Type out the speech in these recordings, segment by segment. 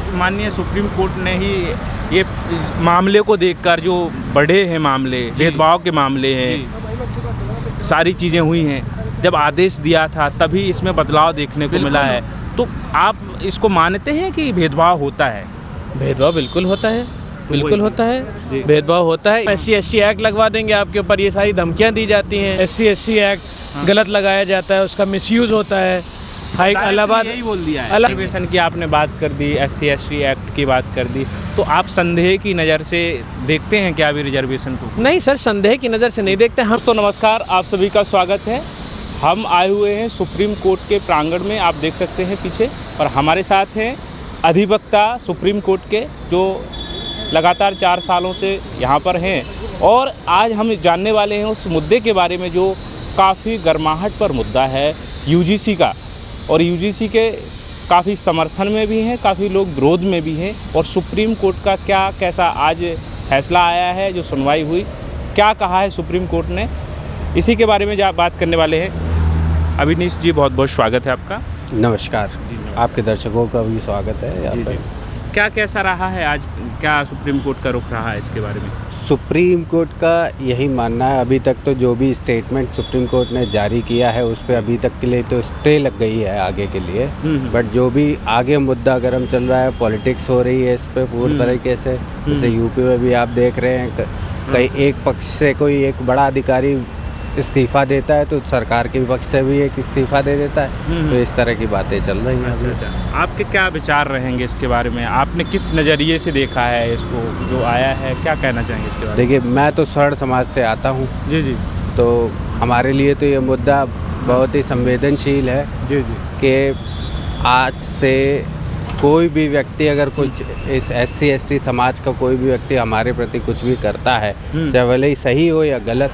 माननीय supreme court ने ही ये मामले को देखकर, जो बड़े हैं मामले, भेदभाव के मामले हैं, सारी चीज़ें हुई हैं, जब आदेश दिया था तभी इसमें बदलाव देखने को मिला है। तो आप इसको मानते हैं कि भेदभाव होता है? भेदभाव बिल्कुल होता है, बिल्कुल होता है, भेदभाव होता है। SC/ST एक्ट लगवा देंगे आपके ऊपर, ये सारी धमकियां दी जाती हैं। SC/ST एक्ट गलत लगाया जाता है, उसका मिसयूज़ होता है। इलाहाबाद यही बोल दिया है। रिजर्वेशन की आपने बात कर दी, SC/ST एक्ट की बात कर दी, तो आप संदेह की नज़र से देखते हैं क्या अभी रिजर्वेशन को? नहीं सर, संदेह की नज़र से नहीं देखते हम। तो नमस्कार, आप सभी का स्वागत है। हम आए हुए हैं सुप्रीम कोर्ट के प्रांगण में, आप देख सकते हैं पीछे, और हमारे साथ हैं अधिवक्ता सुप्रीम कोर्ट के, जो लगातार 4 सालों से यहाँ पर हैं, और आज हम जानने वाले हैं उस मुद्दे के बारे में जो काफ़ी गर्माहट पर मुद्दा है, UGC का। और UGC के काफ़ी समर्थन में भी हैं, काफ़ी लोग विरोध में भी हैं, और सुप्रीम कोर्ट का क्या कैसा आज फैसला आया है, जो सुनवाई हुई, क्या कहा है सुप्रीम कोर्ट ने, इसी के बारे में बात करने वाले हैं। अविनीश जी, बहुत बहुत स्वागत है आपका। नमस्कार। आपके दर्शकों का भी स्वागत है यहाँ पर। क्या कैसा रहा है आज, क्या सुप्रीम कोर्ट का रुख रहा है इसके बारे में? सुप्रीम कोर्ट का यही मानना है, अभी तक तो जो भी स्टेटमेंट सुप्रीम कोर्ट ने जारी किया है उस पर अभी तक के लिए तो स्टे लग गई है आगे के लिए। बट जो भी आगे मुद्दा गर्म चल रहा है, पॉलिटिक्स हो रही है इस पर पूरी तरीके से। जैसे यूपी में भी आप देख रहे हैं, कहीं एक पक्ष से कोई एक बड़ा अधिकारी इस्तीफ़ा देता है तो सरकार के पक्ष से भी एक इस्तीफ़ा दे देता है। तो इस तरह की बातें चल रही हैं। अच्छा। आपके क्या विचार रहेंगे इसके बारे में? आपने किस नज़रिए से देखा है इसको, जो आया है, क्या कहना चाहेंगे इसके बारे में? देखिए, मैं तो स्वर्ण समाज से आता हूँ। जी जी। तो हमारे लिए तो ये मुद्दा बहुत ही संवेदनशील है। जी जी। कि आज से कोई भी व्यक्ति अगर कुछ इस SC/ST समाज का कोई भी व्यक्ति हमारे प्रति कुछ भी करता है, चाहे भले ही सही हो या गलत,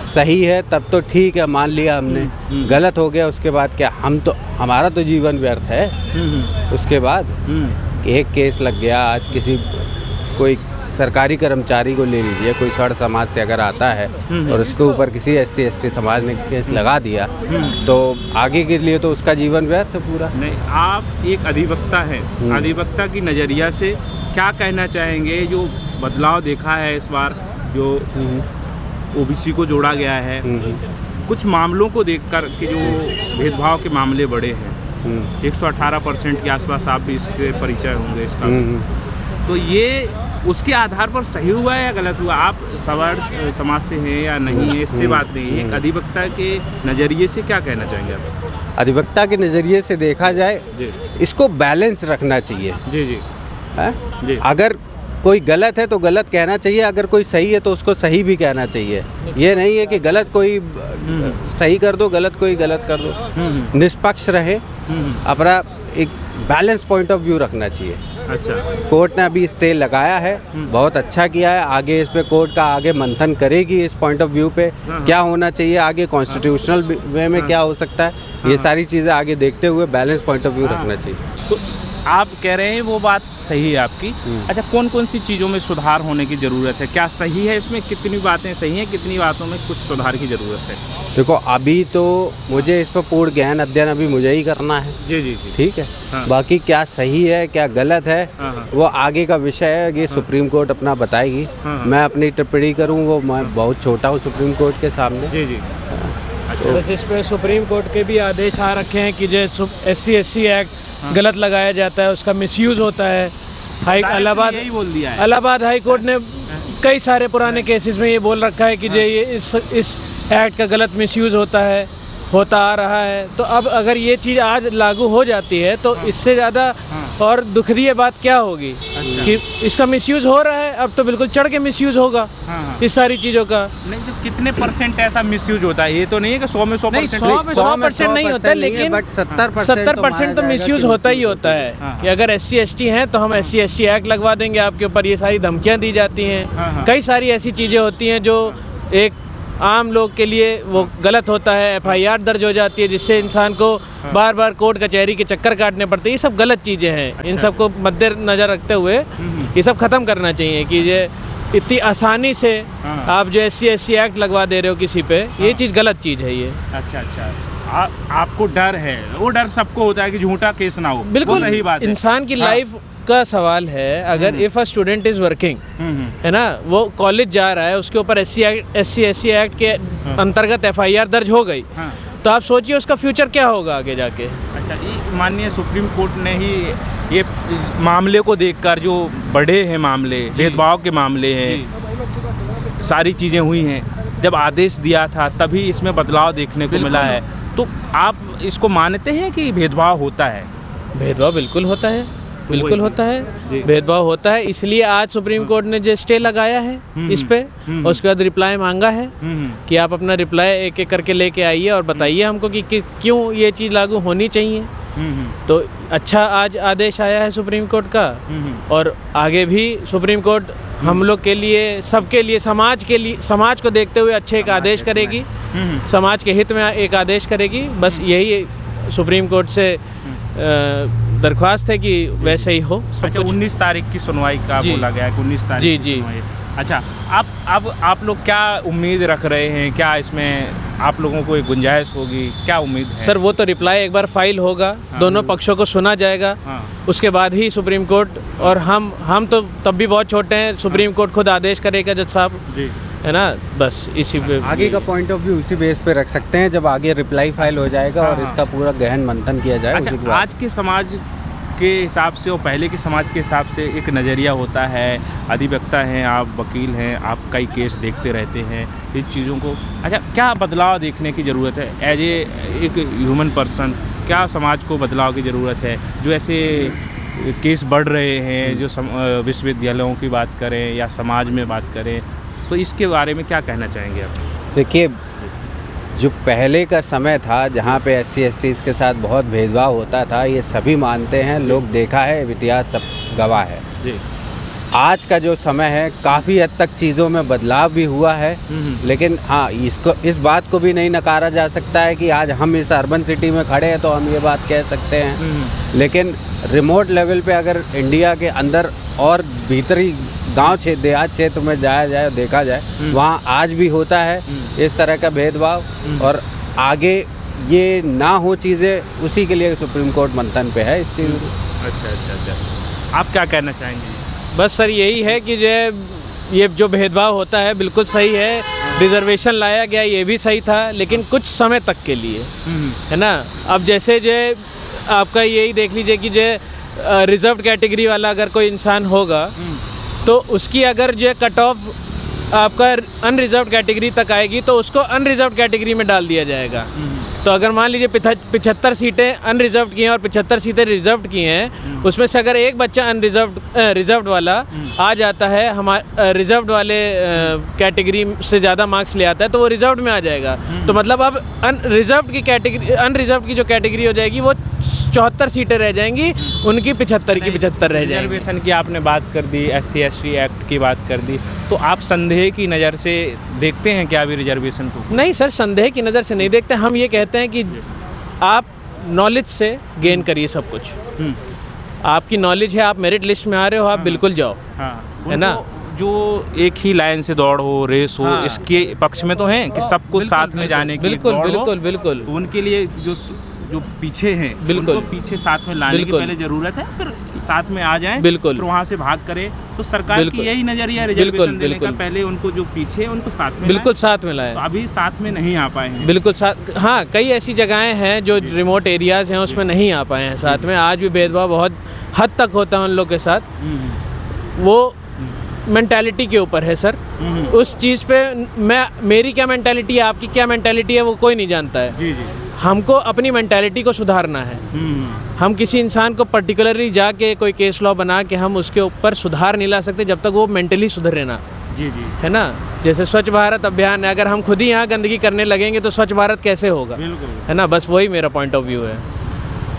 सही है तब तो ठीक है, मान लिया हमने, गलत हो गया उसके बाद क्या, हमारा तो जीवन व्यर्थ है। उसके बाद एक केस लग गया, आज कोई सरकारी कर्मचारी को ले लीजिए, कोई स्वर्ण समाज से अगर आता है और उसके ऊपर किसी SC/ST समाज ने केस लगा दिया, तो आगे के लिए तो उसका जीवन व्यर्थ है पूरा। नहीं, आप एक अधिवक्ता हैं, अधिवक्ता की नज़रिया से क्या कहना चाहेंगे? जो बदलाव देखा है इस बार, जो OBC को जोड़ा गया है, कुछ मामलों को देखकर कि जो भेदभाव के मामले बढ़े हैं, 118% के आसपास, आप भी इसके परिचय होंगे इसका, तो ये उसके आधार पर सही हुआ है या गलत हुआ? आप सवर्ण समाज से हैं या नहीं है, इससे बात नहीं है, एक अधिवक्ता के नज़रिए से क्या कहना चाहेंगे आप? अधिवक्ता के नज़रिए से देखा जाए, इसको बैलेंस रखना चाहिए। जी जी। जी। अगर कोई गलत है तो गलत कहना चाहिए, अगर कोई सही है तो उसको सही भी कहना चाहिए। ये नहीं है कि गलत कोई सही कर दो, गलत कोई गलत कर दो। निष्पक्ष रहे, अपना एक बैलेंस पॉइंट ऑफ व्यू रखना चाहिए। अच्छा। कोर्ट ने अभी स्टे लगाया है, बहुत अच्छा किया है। आगे इस पे कोर्ट का आगे मंथन करेगी, इस पॉइंट ऑफ व्यू पे क्या होना चाहिए आगे, कॉन्स्टिट्यूशनल वे में क्या हो सकता है, ये सारी चीज़ें आगे देखते हुए बैलेंस पॉइंट ऑफ व्यू रखना चाहिए। तो आप कह रहे हैं वो बात सही है आपकी। अच्छा, कौन कौन सी चीज़ों में सुधार होने की ज़रूरत है? क्या सही है इसमें? कितनी बातें सही हैं, कितनी बातों में कुछ सुधार की ज़रूरत है? देखो, अभी तो मुझे इस पर पूर्ण गहन अध्ययन अभी मुझे ही करना है। जी जी जी। ठीक है। बाकी क्या सही है क्या गलत है, वो आगे का विषय है, ये सुप्रीम कोर्ट अपना बताएगी। मैं अपनी टिप्पणी करूँ, वो मैं बहुत छोटा हूँ सुप्रीम कोर्ट के सामने। जी जी। तो इस पर सुप्रीम कोर्ट के भी आदेश आ रखे हैं कि जो SC/ST एक्ट गलत लगाया जाता है, उसका मिसयूज़ होता है। इलाहाबाद हाई कोर्ट ने कई सारे पुराने केसेस में ये बोल रखा है कि जो ये इस एक्ट का गलत मिसयूज़ होता आ रहा है। तो अब अगर ये चीज़ आज लागू हो जाती है तो इससे ज़्यादा और दुखद बात क्या होगी कि इसका मिसयूज़ हो रहा है, अब तो बिल्कुल चढ़ के मिसयूज़ होगा इस सारी चीज़ों का। नहीं, तो कितने % ऐसा मिसयूज होता है? ये तो नहीं है कि 100 में 100%। 100% नहीं होता, लेकिन 70% तो मिसयूज़ होता ही होता है। कि अगर SC/ST हैं तो हम SC/ST एक्ट लगवा देंगे आपके ऊपर, ये सारी धमकियाँ दी जाती हैं। कई सारी ऐसी चीज़ें होती हैं जो एक आम लोग के लिए वो गलत होता है। FIR दर्ज हो जाती है, जिससे इंसान को बार बार कोर्ट कचहरी के चक्कर काटने पड़ते हैं। ये सब गलत चीज़ें हैं। अच्छा। इन सब को मद्देनज़र रखते हुए ये सब ख़त्म करना चाहिए कि ये इतनी आसानी से आप जो SC/ST एक्ट लगवा दे रहे हो किसी पे, ये चीज़ गलत चीज़ है ये। अच्छा अच्छा। आपको डर है, वो डर सबको होता है कि झूठा केस ना हो। बिल्कुल सही बात है। इंसान की लाइफ का सवाल है। अगर if a student is working, है ना, वो कॉलेज जा रहा है, उसके ऊपर SC/ST एक्ट के अंतर्गत FIR दर्ज हो गई, तो आप सोचिए उसका फ्यूचर क्या होगा आगे जाके। अच्छा, ये माननीय सुप्रीम कोर्ट ने ही ये मामले को देखकर, जो बड़े हैं मामले, भेदभाव के मामले हैं, सारी चीज़ें हुई हैं, जब आदेश दिया था तभी इसमें बदलाव देखने को मिला है। तो आप इसको मानते हैं कि भेदभाव होता है? भेदभाव बिल्कुल होता है, बिल्कुल होता है, भेदभाव होता है। इसलिए आज सुप्रीम कोर्ट ने जो स्टे लगाया है इस पे, उसके बाद रिप्लाई मांगा है कि आप अपना रिप्लाई एक एक करके लेके आइए और बताइए हमको कि क्यों ये चीज़ लागू होनी चाहिए। तो अच्छा आज आदेश आया है सुप्रीम कोर्ट का, और आगे भी सुप्रीम कोर्ट हम लोग के लिए, सबके लिए, समाज के लिए, समाज को देखते हुए अच्छे एक आदेश करेगी, समाज के हित में एक आदेश करेगी। बस यही सुप्रीम कोर्ट से दरख्वास्त है कि वैसे ही हो। अच्छा, 19 तारीख की सुनवाई का बोला गया है कि 19 तारीख की सुनवाई। अच्छा, आप लोग क्या उम्मीद रख रहे हैं? क्या इसमें आप लोगों को एक गुंजाइश होगी? क्या उम्मीद है? सर, वो तो रिप्लाई एक बार फाइल होगा, दोनों पक्षों को सुना जाएगा, उसके बाद ही सुप्रीम कोर्ट, और हम तो तब भी बहुत छोटे हैं, सुप्रीम कोर्ट खुद आदेश करेगा जज साहब, है ना। बस इसी पे आगे का पॉइंट ऑफ व्यू उसी बेस पे रख सकते हैं जब आगे रिप्लाई फाइल हो जाएगा और इसका पूरा गहन मंथन किया जाए। अच्छा, आज के समाज के हिसाब से और पहले के समाज के हिसाब से एक नज़रिया होता है, अधिवक्ता हैं आप, वकील हैं आप, कई केस देखते रहते हैं इन चीज़ों को। अच्छा, क्या बदलाव देखने की ज़रूरत है एज एक ह्यूमन पर्सन? क्या समाज को बदलाव की ज़रूरत है? जो ऐसे केस बढ़ रहे हैं, जो विश्वविद्यालयों की बात करें या समाज में बात करें, तो इसके बारे में क्या कहना चाहेंगे आप? देखिए, जो पहले का समय था जहाँ पे SC/STs के साथ बहुत भेदभाव होता था, ये सभी मानते हैं, लोग देखा है, इतिहास सब गवाह है। आज का जो समय है काफ़ी हद तक चीज़ों में बदलाव भी हुआ है, लेकिन हाँ, इस बात को भी नहीं नकारा जा सकता है कि आज हम इस अर्बन सिटी में खड़े हैं तो हम ये बात कह सकते हैं, लेकिन रिमोट लेवल पे अगर इंडिया के अंदर और भीतरी गांव क्षेत्र, देहात क्षेत्र में जाया जाए, देखा जाए, वहाँ आज भी होता है इस तरह का भेदभाव, और आगे ये ना हो चीज़ें, उसी के लिए सुप्रीम कोर्ट मंथन पे है इस चीज़। अच्छा, आप क्या कहना चाहेंगे? बस सर, यही है कि ये जो भेदभाव होता है बिल्कुल सही है, रिजर्वेशन लाया गया ये भी सही था, लेकिन कुछ समय तक के लिए, है ना। अब जैसे जो आपका यही देख लीजिए कि जो रिजर्व्ड कैटेगरी वाला अगर कोई इंसान होगा, तो उसकी अगर जो कट ऑफ आपका अनरिजर्व्ड कैटेगरी तक आएगी तो उसको अनरिजर्व्ड कैटेगरी में डाल दिया जाएगा। तो अगर मान लीजिए 75 सीटें अनरिजर्व्ड की हैं और 75 सीटें रिजर्व्ड की हैं, उसमें से अगर एक बच्चा रिजर्व्ड वाला आ जाता है, हमारे रिजर्व्ड वाले कैटेगरी से ज़्यादा मार्क्स ले आता है, तो वो रिजर्व्ड में आ जाएगा। तो मतलब अब अनरिजर्व्ड की जो कैटेगरी हो जाएगी वो 74 सीटें रह जाएंगी, उनकी 75 की 75 रह जाएंगी। रिजर्वेशन की आपने बात कर दी, SC/ST एक्ट की बात कर दी, तो आप संदेह की नज़र से देखते हैं क्या अभी रिजर्वेशन को? नहीं सर, संदेह की नज़र से नहीं देखते। हम ये कहते हैं कि आप नॉलेज से गेन करिए सब कुछ। आपकी नॉलेज है, आप मेरिट लिस्ट में आ रहे हो, आप बिल्कुल जाओ, है ना। जो एक ही लाइन से दौड़ हो, रेस हो, इसके पक्ष में तो हैं कि सबको साथ में जाने की बिल्कुल उनके लिए जो पीछे हैं, बिल्कुल उनको पीछे साथ में लाने की पहले जरूरत है, फिर साथ में आ जाएं, बिल्कुल, फिर वहाँ से भाग करें। तो सरकार की यही नजरिया रिजर्वेशन देने का, पहले उनको जो पीछे उनको साथ में बिल्कुल साथ में लाएं। तो अभी साथ में नहीं आ पाए हैं। बिल्कुल साथ, हाँ, कई ऐसी जगहें हैं जो रिमोट एरियाज हैं उसमें नहीं आ पाए हैं साथ में। आज भी भेदभाव बहुत हद तक होता है उन लोग के साथ। वो मेंटालिटी के ऊपर है सर। उस चीज़ पे मेरी क्या मेंटालिटी है, आपकी क्या मेंटालिटी है, वो कोई नहीं जानता है। जी जी। हमको अपनी मेंटालिटी को सुधारना है। हम किसी इंसान को पर्टिकुलरली जाके कोई केस लॉ बना के हम उसके ऊपर सुधार नहीं ला सकते जब तक वो मेंटली सुधरे ना। जी जी, है ना। जैसे स्वच्छ भारत अभियान है, अगर हम खुद ही यहाँ गंदगी करने लगेंगे तो स्वच्छ भारत कैसे होगा, है ना। बस वही मेरा पॉइंट ऑफ व्यू है।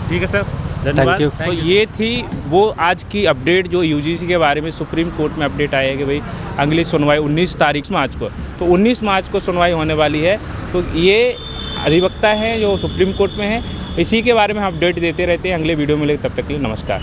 ठीक है सर, धन्यवाद। तो ये थी वो आज की अपडेट जो यूजीसी के बारे में सुप्रीम कोर्ट में अपडेट आई है कि भाई अगली सुनवाई 19 तारीख मार्च को, तो 19 मार्च को सुनवाई होने वाली है। तो ये अधिवक्ता हैं जो सुप्रीम कोर्ट में हैं, इसी के बारे में हम अपडेट देते रहते हैं। अगले वीडियो में मिलेंगे, तब तक के लिए नमस्कार।